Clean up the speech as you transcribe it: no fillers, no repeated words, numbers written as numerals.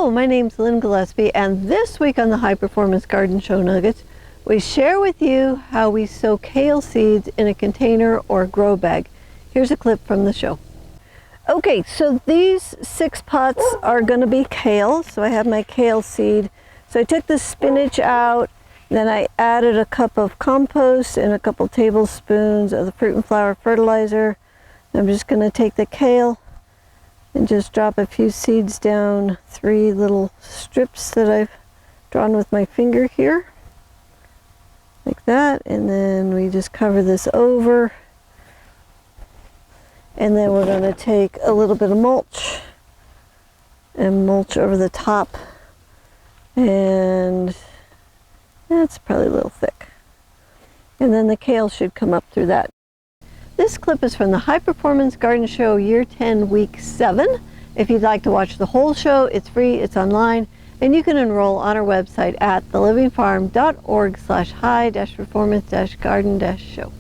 Hello, my name's Lynn Gillespie, and this week on the High Performance Garden Show Nuggets, we share with you how we sow kale seeds in a container or grow bag. Here's a clip from the show. Okay, so these 6 pots are going to be kale, so I have my kale seed. So I took the spinach out, then I added a cup of compost and a couple tablespoons of the fruit and flower fertilizer. I'm just going to take the kale and just drop a few seeds down 3 little strips that I've drawn with my finger here, like that, and then we just cover this over, and then we're going to take a little bit of mulch and mulch over the top, and that's probably a little thick, and then the kale should come up through that. This clip is from the High Performance Garden Show Year 10, Week 7. If you'd like to watch the whole show, it's free, it's online, and you can enroll on our website at thelivingfarm.org/high-performance-garden-show.